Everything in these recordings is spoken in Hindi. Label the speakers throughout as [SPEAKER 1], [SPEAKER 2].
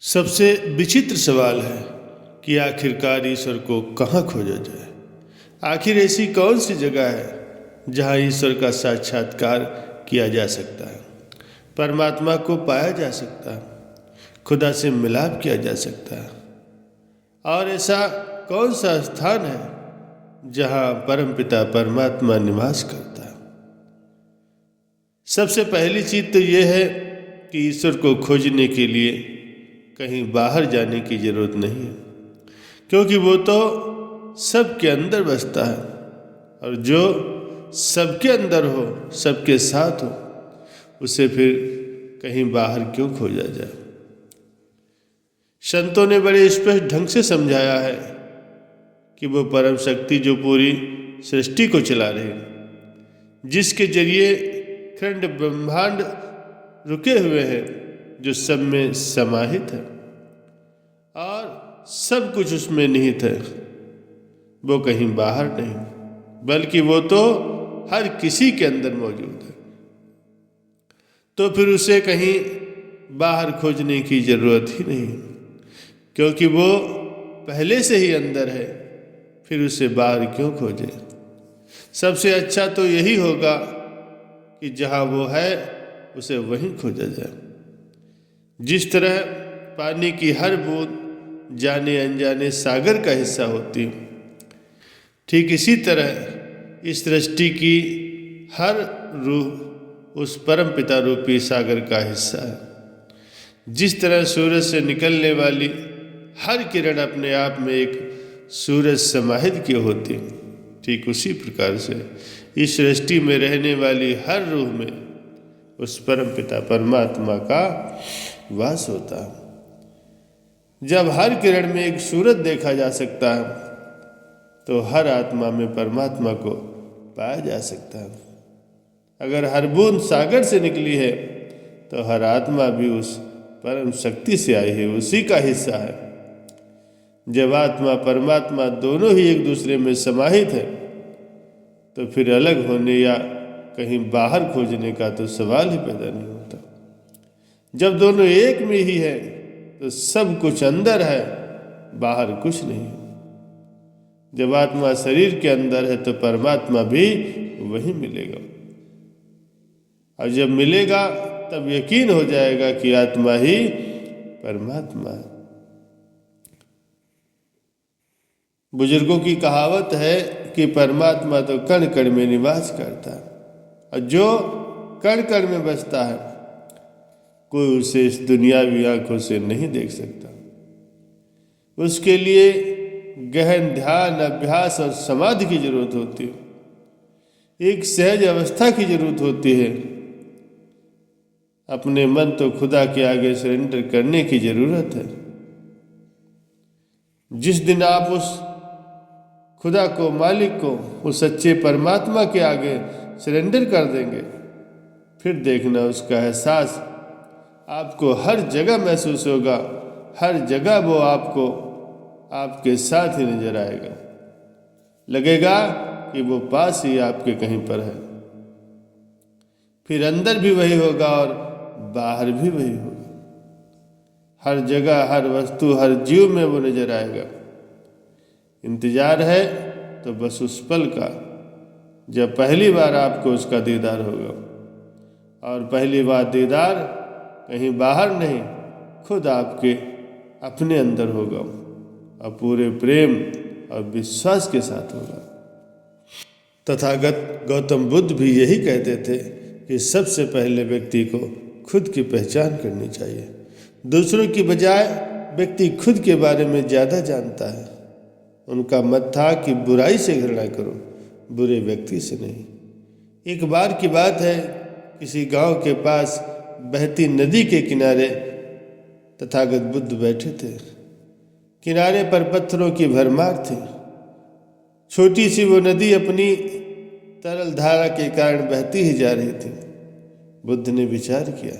[SPEAKER 1] सबसे विचित्र सवाल है कि आखिरकार ईश्वर को कहाँ खोजा जाए। आखिर ऐसी कौन सी जगह है जहाँ ईश्वर का साक्षात्कार किया जा सकता है, परमात्मा को पाया जा सकता है, खुदा से मिलाप किया जा सकता है। और ऐसा कौन सा स्थान है जहाँ परमपिता परमात्मा निवास करता है। सबसे पहली चीज तो यह है कि ईश्वर को खोजने के लिए कहीं बाहर जाने की जरूरत नहीं है, क्योंकि वो तो सबके अंदर बसता है, और जो सबके अंदर हो, सबके साथ हो, उसे फिर कहीं बाहर क्यों खोजा जाए। संतों ने बड़े स्पष्ट ढंग से समझाया है कि वो परम शक्ति जो पूरी सृष्टि को चला रही, जिसके जरिए खंड ब्रह्मांड रुके हुए हैं, जो सब में समाहित है और सब कुछ उसमें निहित है, वो कहीं बाहर नहीं, बल्कि वो तो हर किसी के अंदर मौजूद है। तो फिर उसे कहीं बाहर खोजने की जरूरत ही नहीं, क्योंकि वो पहले से ही अंदर है, फिर उसे बाहर क्यों खोजे। सबसे अच्छा तो यही होगा कि जहाँ वो है उसे वहीं खोजा जाए। जिस तरह पानी की हर बूंद जाने अनजाने सागर का हिस्सा होती है, ठीक इसी तरह इस सृष्टि की हर रूह उस परम पिता रूपी सागर का हिस्सा है। जिस तरह सूरज से निकलने वाली हर किरण अपने आप में एक सूरज समाहित की होती, ठीक उसी प्रकार से इस सृष्टि में रहने वाली हर रूह में उस परम पिता परमात्मा का वास होता है। जब हर किरण में एक सूरज देखा जा सकता है, तो हर आत्मा में परमात्मा को पाया जा सकता है। अगर हर बूंद सागर से निकली है, तो हर आत्मा भी उस परम शक्ति से आई है, उसी का हिस्सा है। जब आत्मा परमात्मा दोनों ही एक दूसरे में समाहित है, तो फिर अलग होने या कहीं बाहर खोजने का तो सवाल ही पैदा नहीं होता। जब दोनों एक में ही है, तो सब कुछ अंदर है, बाहर कुछ नहीं। जब आत्मा शरीर के अंदर है, तो परमात्मा भी वही मिलेगा, और जब मिलेगा तब यकीन हो जाएगा कि आत्मा ही परमात्मा है। बुजुर्गों की कहावत है कि परमात्मा तो कण कण में निवास करता है, और जो कण कण में बसता है, कोई उसे इस दुनियावी आंखों से नहीं देख सकता। उसके लिए गहन ध्यान, अभ्यास और समाधि की जरूरत होती है। एक सहज अवस्था की जरूरत होती है। अपने मन तो खुदा के आगे सरेंडर करने की जरूरत है। जिस दिन आप उस खुदा को, मालिक को, उस सच्चे परमात्मा के आगे सरेंडर कर देंगे, फिर देखना उसका एहसास आपको हर जगह महसूस होगा। हर जगह वो आपको आपके साथ ही नजर आएगा। लगेगा कि वो पास ही आपके कहीं पर है। फिर अंदर भी वही होगा और बाहर भी वही होगा। हर जगह, हर वस्तु, हर जीव में वो नजर आएगा। इंतजार है तो बस उस पल का, जब पहली बार आपको उसका दीदार होगा। और पहली बार दीदार कहीं बाहर नहीं, खुद आपके अपने अंदर होगा, और पूरे प्रेम और विश्वास के साथ होगा। तथागत गौतम बुद्ध भी यही कहते थे कि सबसे पहले व्यक्ति को खुद की पहचान करनी चाहिए। दूसरों की बजाय व्यक्ति खुद के बारे में ज़्यादा जानता है। उनका मत था कि बुराई से घृणा करो, बुरे व्यक्ति से नहीं। एक बार की बात है, किसी गांव के पास बहती नदी के किनारे तथागत बुद्ध बैठे थे। किनारे पर पत्थरों की भरमार थी। छोटी सी वो नदी अपनी तरल धारा के कारण बहती ही जा रही थी। बुद्ध ने विचार किया,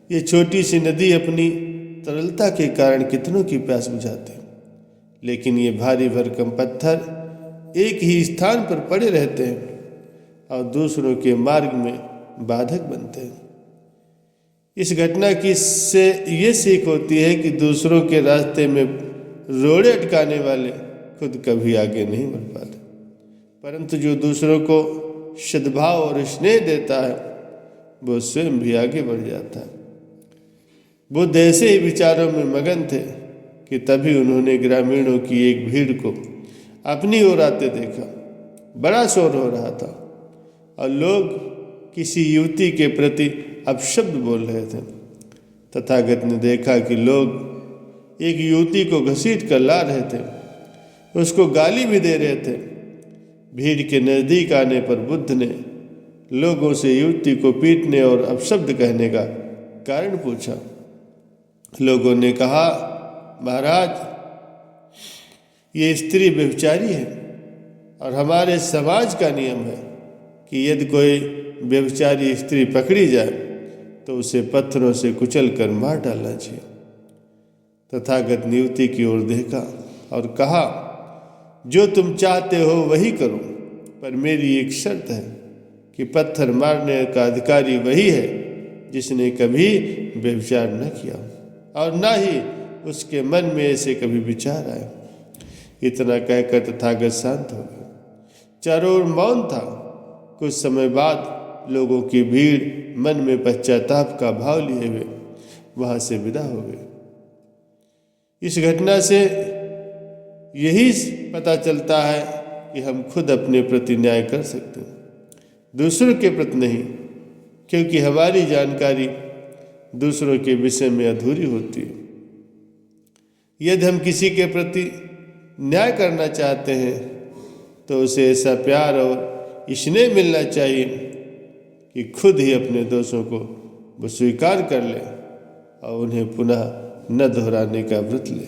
[SPEAKER 1] ये छोटी सी नदी अपनी तरलता के कारण कितनों की प्यास बुझाती, लेकिन ये भारी भरकम पत्थर एक ही स्थान पर पड़े रहते हैं और दूसरों के मार्ग में बाधक बनते हैं। इस घटना की से ये सीख होती है कि दूसरों के रास्ते में रोड़े अटकाने वाले खुद कभी आगे नहीं बढ़ पाते, परंतु जो दूसरों को सद्भाव और स्नेह देता है वो स्वयं भी आगे बढ़ जाता है। बुद्ध ऐसे ही विचारों में मगन थे कि तभी उन्होंने ग्रामीणों की एक भीड़ को अपनी ओर आते देखा। बड़ा शोर हो रहा था और लोग किसी युवती के प्रति अपशब्द बोल रहे थे। तथागत ने देखा कि लोग एक युवती को घसीट कर ला रहे थे, उसको गाली भी दे रहे थे। भीड़ के नज़दीक आने पर बुद्ध ने लोगों से युवती को पीटने और अपशब्द कहने का कारण पूछा। लोगों ने कहा, महाराज, ये स्त्री व्यभिचारी है और हमारे समाज का नियम है कि यदि कोई व्यभिचारी स्त्री पकड़ी जाए तो उसे पत्थरों से कुचल कर मार डालना चाहिए। तथागत ने युवती की ओर देखा और कहा, जो तुम चाहते हो वही करो, पर मेरी एक शर्त है कि पत्थर मारने का अधिकारी वही है जिसने कभी व्यभिचार न किया और न ही उसके मन में ऐसे कभी विचार आए। इतना कहकर तथागत शांत हो गए। चारों ओर मौन था। कुछ समय बाद लोगों की भीड़ मन में पश्चाताप का भाव लिए हुए वहां से विदा हो गए। इस घटना से यही पता चलता है कि हम खुद अपने प्रति न्याय कर सकते हैं, दूसरों के प्रति नहीं, क्योंकि हमारी जानकारी दूसरों के विषय में अधूरी होती है। यदि हम किसी के प्रति न्याय करना चाहते हैं तो उसे ऐसा प्यार और स्नेह मिलना चाहिए कि खुद ही अपने दोषों को वो स्वीकार कर ले और उन्हें पुनः न दोहराने का व्रत ले।